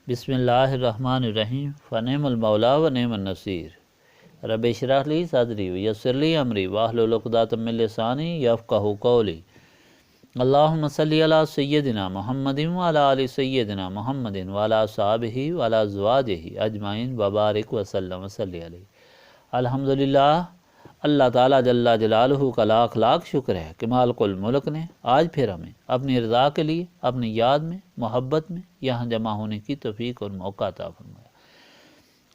بسم اللہ الرحمن الرحیم فنعم المولا و نعم النصیر رب اشرح لی صدری ویسر لی امری واحلل عقدۃ من لسانی یفقہوا قولی اللہم صلی علی سیدنا محمد وعلی آل سیدنا محمد وعلی اصحابہ وعلی ازواجہ اجمعین وبارک وسلم وصلی علیہ۔ الحمدللہ، اللہ تعالیٰ جل جلالہ کا لاکھ لاکھ شکر ہے کہ مالک الملک نے آج پھر ہمیں اپنی رضا کے لیے اپنی یاد میں محبت میں یہاں جمع ہونے کی توفیق اور موقع عطا فرمایا۔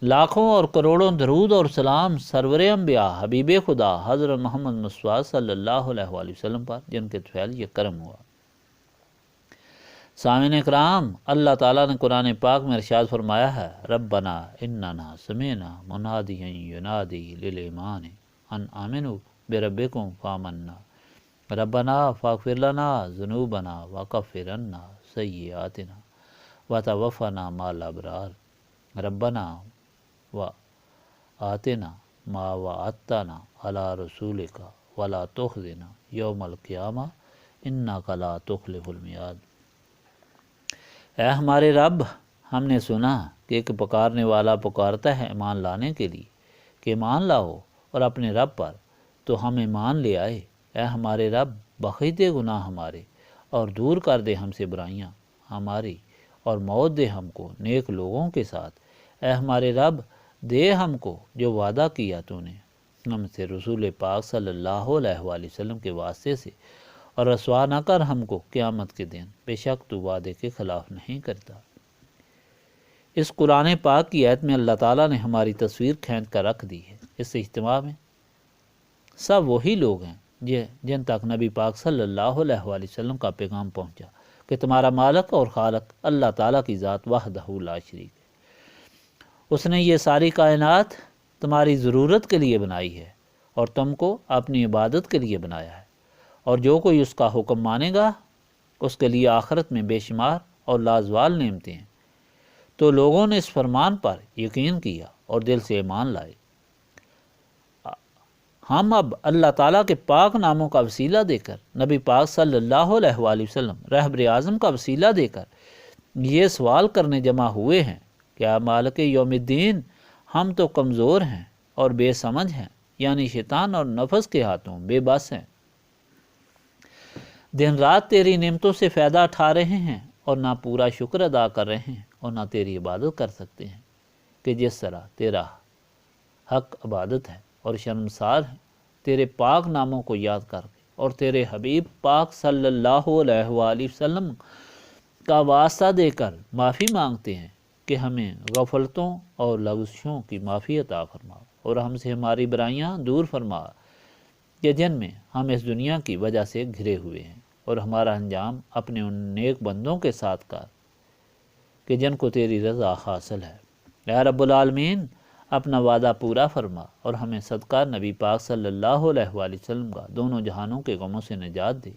لاکھوں اور کروڑوں درود اور سلام سرور انبیاء حبیب خدا حضرت محمد مصطفیٰ صلی اللہ علیہ وآلہ وسلم پر، جن کے طفیل یہ کرم ہوا۔ سامعین اکرام، اللہ تعالیٰ نے قرآن پاک میں ارشاد فرمایا ہے، ربنا اننا سمعنا منادیا ینادی للایمان ان آمنوا بربکم فآمنا ربنا فاغفر لنا ذنوبنا وکفر عنا سیئاتنا وتوفنا مع الابرار ربنا وآتنا ما وعدتنا علی رسولک ولا تخزنا یوم القیامہ انک لا تخلف المیعاد۔ اے ہمارے رب، ہم نے سنا کہ ایک پکارنے والا پکارتا ہے ایمان لانے کے لیے کہ ایمان لاؤ اور اپنے رب پر، تو ہم ایمان لے آئے۔ اے ہمارے رب، بخش دے گناہ ہمارے اور دور کر دے ہم سے برائیاں ہماری، اور موت دے ہم کو نیک لوگوں کے ساتھ۔ اے ہمارے رب، دے ہم کو جو وعدہ کیا تو نے ہم سے رسول پاک صلی اللہ علیہ وآلہ وسلم کے واسطے سے، اور رسوا نہ کر ہم کو قیامت کے دن، بے شک تو وعدے کے خلاف نہیں کرتا۔ اس قرآن پاک کی آیت میں اللہ تعالیٰ نے ہماری تصویر کھینچ کر رکھ دی ہے۔ اس اجتماع میں سب وہی لوگ ہیں جن تک نبی پاک صلی اللہ علیہ وآلہ وسلم کا پیغام پہنچا کہ تمہارا مالک اور خالق اللہ تعالیٰ کی ذات وحدہ لا شریک ہے۔ اس نے یہ ساری کائنات تمہاری ضرورت کے لیے بنائی ہے اور تم کو اپنی عبادت کے لیے بنایا ہے، اور جو کوئی اس کا حکم مانے گا اس کے لیے آخرت میں بے شمار اور لازوال نعمتیں ہیں۔ تو لوگوں نے اس فرمان پر یقین کیا اور دل سے ایمان لائے۔ ہم اب اللہ تعالیٰ کے پاک ناموں کا وسیلہ دے کر، نبی پاک صلی اللہ علیہ وآلہ وسلم رہبر اعظم کا وسیلہ دے کر یہ سوال کرنے جمع ہوئے ہیں کہ اے مالک یوم الدین، ہم تو کمزور ہیں اور بے سمجھ ہیں، یعنی شیطان اور نفس کے ہاتھوں بے بس ہیں۔ دن رات تیری نعمتوں سے فائدہ اٹھا رہے ہیں اور نہ پورا شکر ادا کر رہے ہیں اور نہ تیری عبادت کر سکتے ہیں کہ جس طرح تیرا حق عبادت ہے، اور شرمسار ہیں تیرے پاک ناموں کو یاد کر کے اور تیرے حبیب پاک صلی اللہ علیہ وآلہ وسلم کا واسطہ دے کر معافی مانگتے ہیں کہ ہمیں غفلتوں اور لغزشوں کی معافی عطا فرما اور ہم سے ہماری برائیاں دور فرما کہ جن میں ہم اس دنیا کی وجہ سے گھرے ہوئے ہیں، اور ہمارا انجام اپنے ان نیک بندوں کے ساتھ کر کہ جن کو تیری رضا حاصل ہے۔ اے رب العالمین، اپنا وعدہ پورا فرما اور ہمیں صدقہ نبی پاک صلی اللہ علیہ وآلہ وسلم کا دونوں جہانوں کے غموں سے نجات دے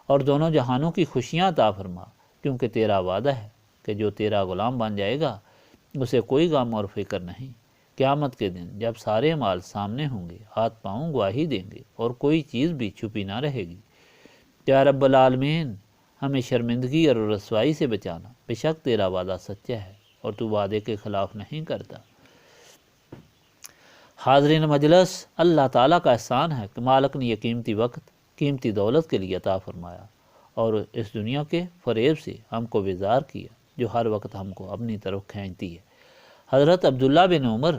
اور دونوں جہانوں کی خوشیاں عطا فرما، کیونکہ تیرا وعدہ ہے کہ جو تیرا غلام بن جائے گا اسے کوئی غم اور فکر نہیں۔ قیامت کے دن جب سارے اعمال سامنے ہوں گے، ہاتھ پاؤں گواہی دیں گے اور کوئی چیز بھی چھپی نہ رہے گی۔ یا رب العالمین، ہمیں شرمندگی اور رسوائی سے بچانا، بے شک تیرا وعدہ سچا ہے اور تو وعدے کے خلاف نہیں کرتا۔ حاضرین مجلس، اللہ تعالیٰ کا احسان ہے کہ مالک نے یہ قیمتی وقت قیمتی دولت کے لیے عطا فرمایا اور اس دنیا کے فریب سے ہم کو بیزار کیا جو ہر وقت ہم کو اپنی طرف کھینچتی ہے۔ حضرت عبداللہ بن عمر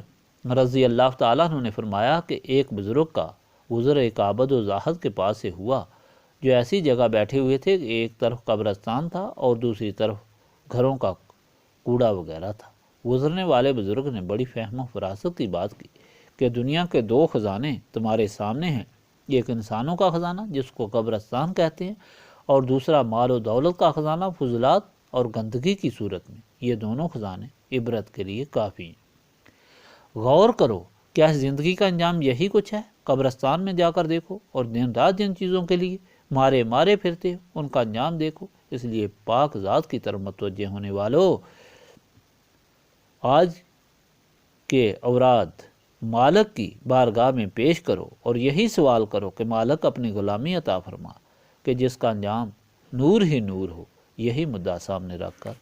رضی اللہ تعالیٰ عنہ نے فرمایا کہ ایک بزرگ کا گزر ایک عابد و زاہد کے پاس سے ہوا جو ایسی جگہ بیٹھے ہوئے تھے کہ ایک طرف قبرستان تھا اور دوسری طرف گھروں کا کوڑا وغیرہ تھا۔ گزرنے والے بزرگ نے بڑی فہم و فراست کی بات کی کہ دنیا کے دو خزانے تمہارے سامنے ہیں، ایک انسانوں کا خزانہ جس کو قبرستان کہتے ہیں، اور دوسرا مال و دولت کا خزانہ فضلات اور گندگی کی صورت میں۔ یہ دونوں خزانے عبرت کے لیے کافی ہیں۔ غور کرو، کیا زندگی کا انجام یہی کچھ ہے؟ قبرستان میں جا کر دیکھو اور دن رات جن چیزوں کے لیے مارے پھرتے ہو ان کا انجام دیکھو۔ اس لیے پاک ذات کی طرف متوجہ ہونے والو، آج کے اوراد مالک کی بارگاہ میں پیش کرو اور یہی سوال کرو کہ مالک اپنی غلامی عطا فرما کہ جس کا انجام نور ہی نور ہو۔ یہی مدعا سامنے رکھ کر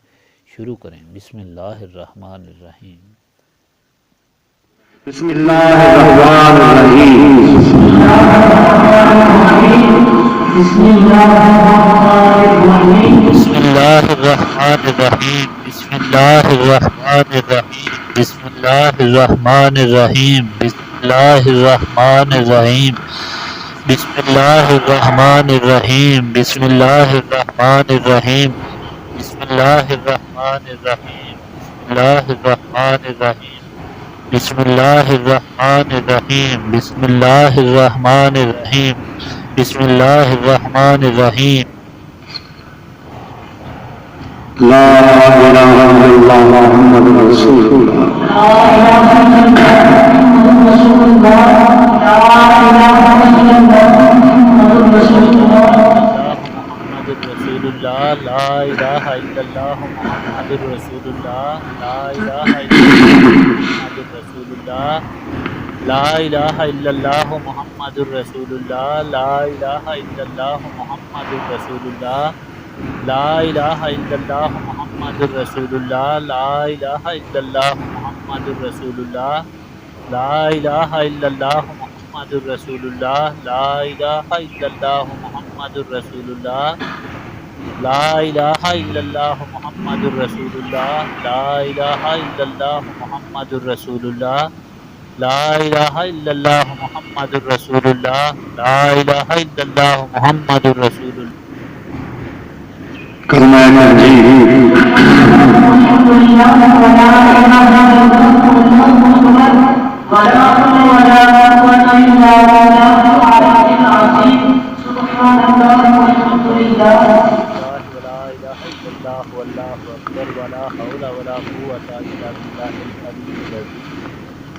شروع کریں۔ بسم اللہ الرحمن الرحیم۔ بسم اللہ الرحمن الرحیم۔ بسم اللہ الرحمن الرحیم۔ بسم اللہ الرحمن الرحیم۔ بسم اللہ الرحمن الرحیم۔ بسم اللہ الرحمن الرحیم۔ بسم اللہ الرحمن الرحیم۔ بسم اللہ الرحمن الرحیم۔ بسم اللہ الرحمن الرحیم۔ بسم اللہ الرحمن الرحیم۔ بسم اللہ الرحمن الرحیم۔ بسم اللہ الرحمن الرحیم۔ لا الہ الا اللہ محمد رسول اللہ۔ لا الہ الا اللہ محمد رسول اللہ۔ لا الہ الا اللہ محمد رسول اللہ۔ لا الہ الا اللہ محمد رسول اللہ۔ لا الہ الا اللہ محمد رسول اللہ۔ لا الہ الا اللہ محمد رسول اللہ۔ لا الہ الا اللہ محمد رسول اللہ۔ لا الہ الا اللہ محمد رسول اللہ۔ لا الہ الا اللہ محمد رسول اللہ۔ لا الہ الا اللہ محمد رسول اللہ۔ لا الہ الا اللہ محمد رسول اللہ۔ لا الہ الا اللہ محمد رسول اللہ۔ کلمہ تنزیل۔ سبحان اللہ والحمد للہ ولا الہ الا اللہ واللہ اکبر ولا حول ولا قوة الا باللہ العلی العظیم۔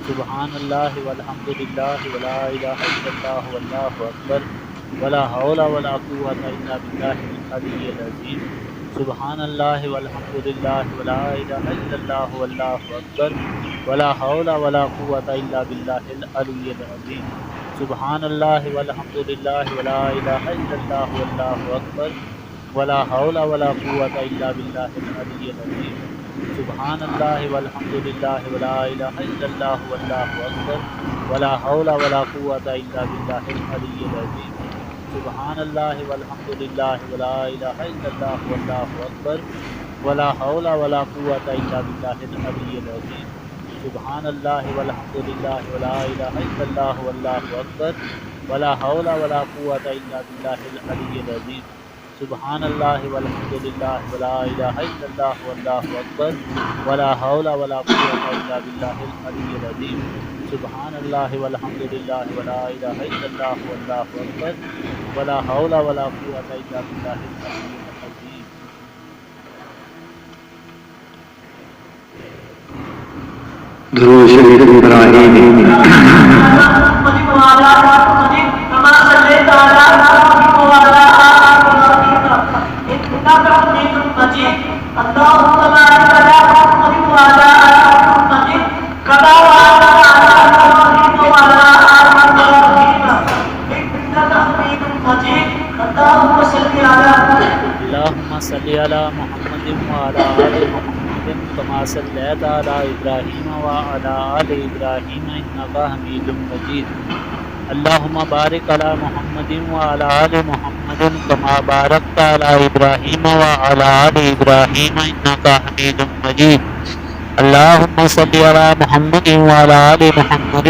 سبحان اللہ والحمد للہ ولا الہ الا اللہ واللہ اکبر ولا حول ولا قوة الا باللہ العلی العظیم۔ سبحان اللہ والحمد للہ ولا الہ الا اللہ واللہ اکبر ولا حول ولا قوة الا باللہ العلی العظیم۔ سبحان اللہ والحمد للہ ولا الہ الا اللہ واللہ اکبر ولا حول ولا قوة الا باللہ العلی العظیم۔ سبحان اللہ والحمد للہ ولا الہ الا اللہ واللہ اکبر ولا حول ولا قوة الا باللہ العلی العظیم۔ سبحان اللہ والحمد للہ ولا الہ الا اللہ واللہ اکبر ولا حول ولا قوة الا باللہ العلی العظیم۔ سبحان اللہ والحمد للہ ولا الہ الا اللہ واللہ اکبر ولا حول ولا قوة الا باللہ العلی العظیم۔ سبحان اللہ والحمد للہ ولا الہ الا اللہ واللہ اکبر ولا حول ولا قوة الا باللہ العلی العظیم۔ درود شریف ابراہیمی۔ اللہم صلی علی محمد وعلی آل محمد کما صلیت علی ابراہیم وعلی آل ابراہیم انک حمید مجید۔ اللہم بارک علی محمد وعلی آل محمد کما بارکت علی ابراہیم وعلی آل ابراہیم انک حمید مجید۔ اللہم صلی علی محمد وعلی آل محمد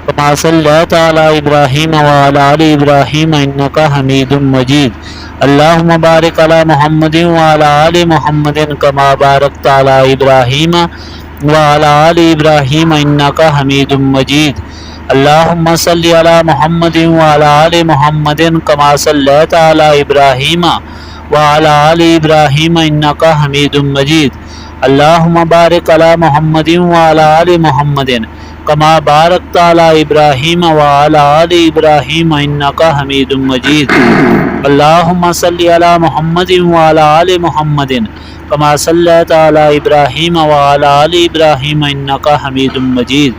کما صلیت علی ابراہیم وعلی آل ابراہیم انک حمید مجید۔ اللہم بارک علی محمد وعلی آل محمد کما بارکت علی ابراہیم وعلی آل ابراہیم انک حمید مجید۔ اللہم صلی علی محمد وعلی آل محمد کما صلیت علی ابراہیم وعلی آل ابراہیم انک حمید مجید۔ اللہم بارک علی محمد وعلی آل محمد کما بارکت علی ابراہیم وعلی آل ابراہیم انک حمید مجید۔ اللہم صلی علی محمد وعلی آل محمد کما صلیت علی ابراہیم وعلی آل ابراہیم انک حمید مجید۔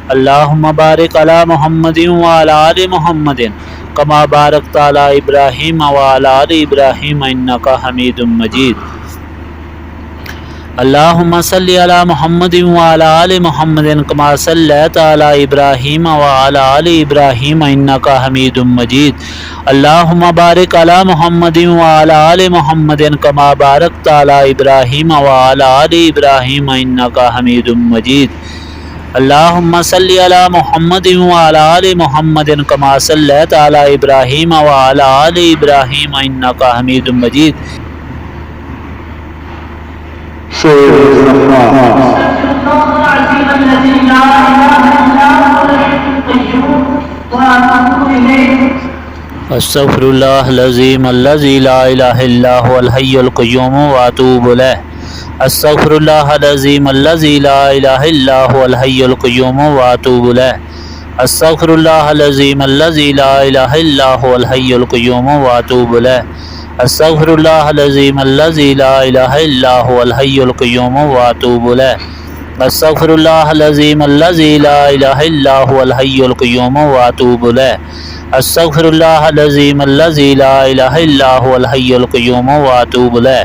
اللہم بارک علی محمد وعلی آل محمد کما بارکت علی ابراہیم وعلی آل ابراہیم انک حمید مجید۔ اللهم صل على محمد وعلى آل محمد كما صليت على إبراهيم وعلى آل إبراهيم إنك حميد مجيد اللهم بارك على محمد وعلى آل محمد كما باركت على إبراهيم وعلى آل إبراهيم إنك حميد مجيد اللهم صل على محمد وعلى آل محمد كما صليت على إبراهيم وعلى آل إبراهيم إنك حميد مجيد سيد الغفار العظيم الذي لا اله الا هو الحي القيوم واتوب اليه استغفر الله العظيم الذي لا إله إلا هو الحي القيوم وأتوب إليه استغفر الله العظيم الذي لا إله إلا هو الحي القيوم وأتوب إليه استغفر الله العظيم الذي لا إله إلا هو الحي القيوم وأتوب إليه استغفر الله العظيم الذي لا إله إلا هو الحي القيوم وأتوب إليه استغفر الله العظيم الذي لا إله إلا هو الحي القيوم وأتوب إليه استغفر الله العظيم الذي لا إله إلا هو الحي القيوم وأتوب إليه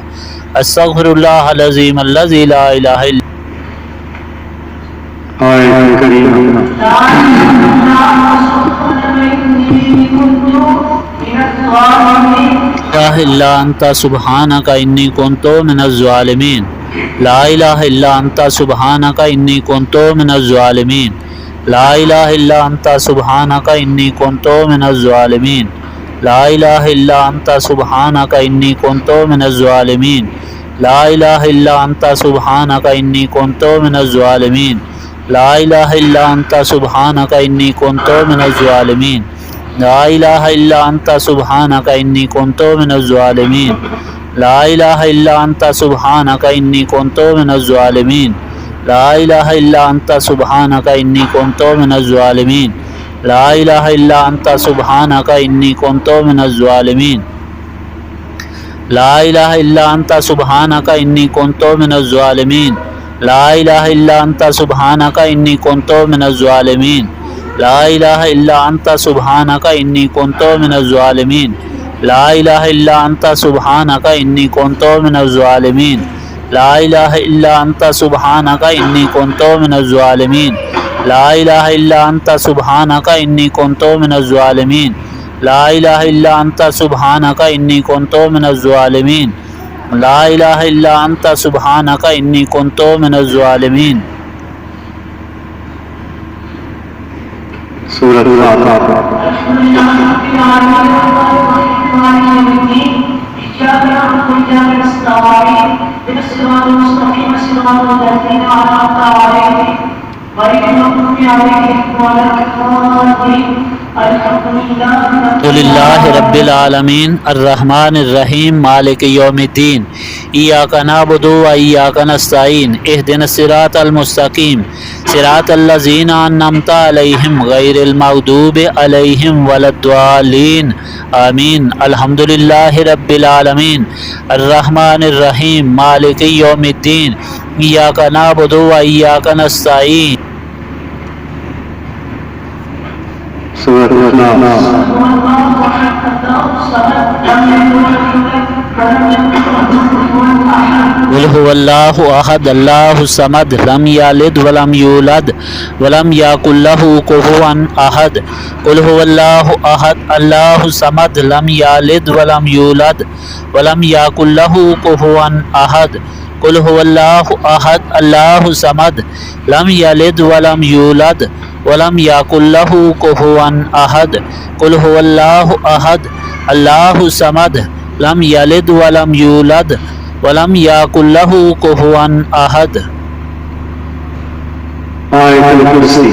استغفر الله العظيم الذي لا إله إلا آیت کریمہ لا اله الا انت سبحانك اني كنت من الظالمين لا إله إلا أنت سبحانك إني كنت من الظالمين لا إله إلا أنت سبحانك إني كنت من الظالمين لا إله إلا أنت سبحانك إني كنت من الظالمين لا إله إلا أنت سبحانك إني كنت من الظالمين لا إله إلا أنت سبحانك إني كنت من الظالمين لا إله إلا أنت سبحانك إني كنت من الظالمين لا إله إلا أنت سبحانك إني كنت من الظالمين لا إله إلا أنت سبحانك إني كنت من الظالمين لا إله إلا أنت سبحانك إني كنت من الظالمين لا إله إلا أنت سبحانك إني كنت من الظالمين لا إله إلا أنت سبحانك إني كنت من الظالمين لا إله إلا أنت سبحانك إني كنت من الظالمين لا إله إلا أنت سبحانك إني كنت من الظالمين لا إله إلا أنت سبحانك إني كنت من الظالمين لا إله إلا أنت سبحانك إني كنت من الظالمين لا إله إلا أنت سبحانك إني كنت من الظالمين لا إله إلا أنت سبحانك إني كنت من الظالمين سورۃ الفاتحہ الحمد لله رب العالمين مالك يوم الدين اياك نعبد واياك نستعين اهدنا الصراط المستقيم صراط الذين انعمت عليهم غير المغضوب عليهم ولا الضالين الحمد لله رب العالمين الرحمن الرحيم مالك يوم الدين إياك نعبد وإياك نستعين اهدنا الصراط المستقيم صراط الذين أنعمت عليهم غير المغضوب عليهم ولا الضالين آمين الحمد لله رب العالمين الرحمن الرحيم مالك يوم الدين إياك نعبد وإياك نستعين سورۃ الناس قل هو الله أحد الله الصمد لم يلد ولم يولد ولم يكن له كفوا أحد قل هو الله أحد الله الصمد لم يلد ولم يولد ولم يكن له كفوا أحد قل هو الله أحد الله الصمد لم يلد ولم يولد ولم يكن له كفوا أحد قل هو الله أحد الله الصمد لم يلد ولم يولد ولم يكن له كفوا أحد آیت الکرسی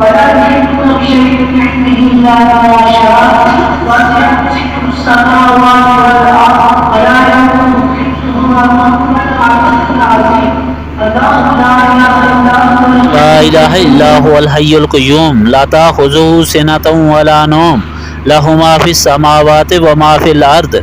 ولا يحيطون بشيء من علمه الا ما شاء وسع كرسيه السماوات والارض ولا يؤوده حفظهما وهو العلي العظيم الله لا اله الا هو لا إله إلا هو الحي القيوم لا تأخذه سنة ولا نوم له ما في السماوات وما في الأرض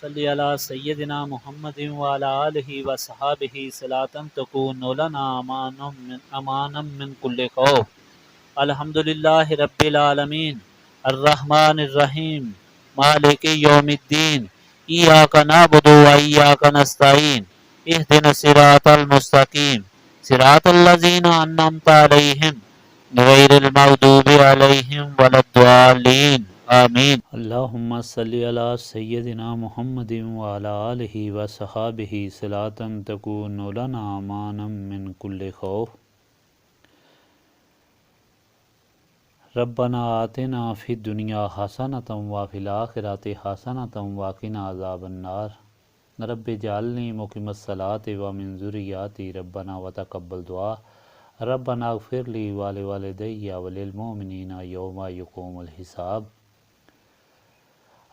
صلی علی سیدنا محمد وعلی آلہ وصحابہ صلاۃ تکون لنا امانا من کل خوف۔ الحمدللہ رب العالمین الرحمن الرحیم مالک یوم الدین ایاک نعبد و ایاک نستعین اہدنا الصراط المستقیم صراط الذین انعمت علیہم غیر المغضوب علیہم ولا الضالین آمین۔ اللہم صلی علی سیدنا محمد وعلی آلہ وصحابہ صلاۃ تکون لنا امانا من کل خوف۔ ربنا آتنا فی الدنیا حسنۃ وفی الآخرۃ حسنۃ وقنا عذاب النار۔ رب اجعلنی مقیم الصلاۃ ومن ذریاتی ربنا وتقبل دعا۔ ربنا اغفر لی ولوالدی وللمؤمنین یوم یقوم الحساب۔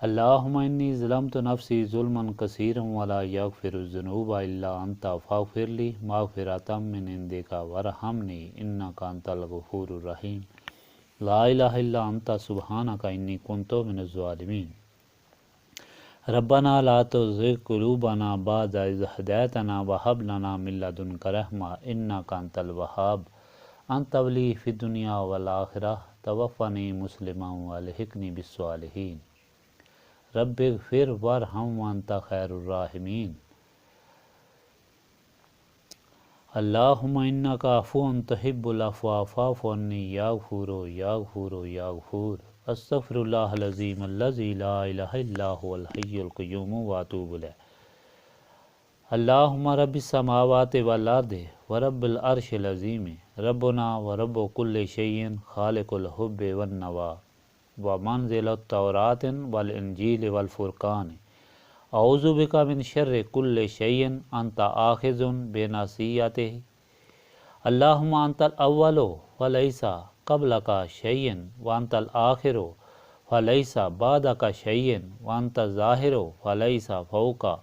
اللہم انی ظلمت نفسی ظلما کثیرا ولا یغفر الذنوب الا انت فاغفر لی مغفرۃ من عندک وارحمنی انک انت الغفور الرحیم۔ لا الہ الا انت سبحانک انی کنت من الظالمین۔ ربنا لا تزغ قلوبنا بعد اذ ہدیتنا وہب لنا من لدنک رحمۃ انک انت الوہاب۔ انت ولی فی الدنیا والآخرہ توفنی مسلما والحقنی بالصالحین۔ رب اغفر وارحم وانت خیر الراحمین۔ اللہم انک عفو تحب العفو فاعف عنی یا غفور یا غفور یا غفور۔ استغفر اللہ العظیم الذی لا الہ الا هو الحی القیوم واتوب الیہ۔ اللہم رب السماوات والارض ورب العرش العظیم ربنا ورب کل شیء خالق الحب والنوى ومنزل التوراۃ والانجیل والفرقان اعوذ بک من شر کل شیء انت آخذ بناصیتہ۔ اللہم انت الاول فلیس قبلک شیء وانت الآخر فلیس بعدک شیء وانت الظاہر فلیس فوقک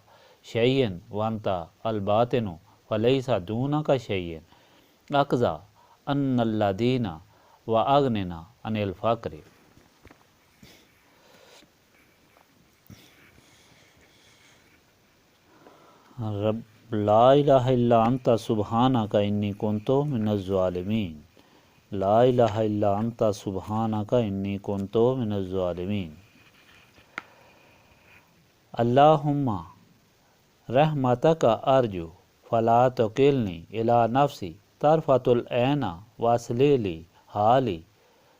شیء وانت الباطن فلیس دونک شیء۔ اقضی عنا الدین واغننا عن الفقر۔ رب لا الہ الا انت سبحانک انی کنت من الظالمین۔ لا الہ الا انت سبحانک انی کنت من الظالمین۔ اللہم رحمتک ارجو فلا تکلنی الی نفسی طرفۃ العین واصلح لی حالی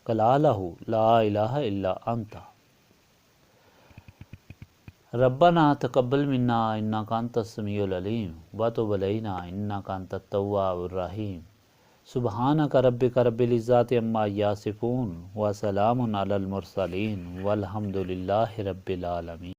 کلالہ لا الہ الا انت۔ ربنا تقبل منا انک انت السمیع العلیم وتب علینا انک انت التواب الرحیم۔ سبحانک ربک رب العزۃ عما یصفون وسلام علی المرسلین والحمد للہ رب العالمین۔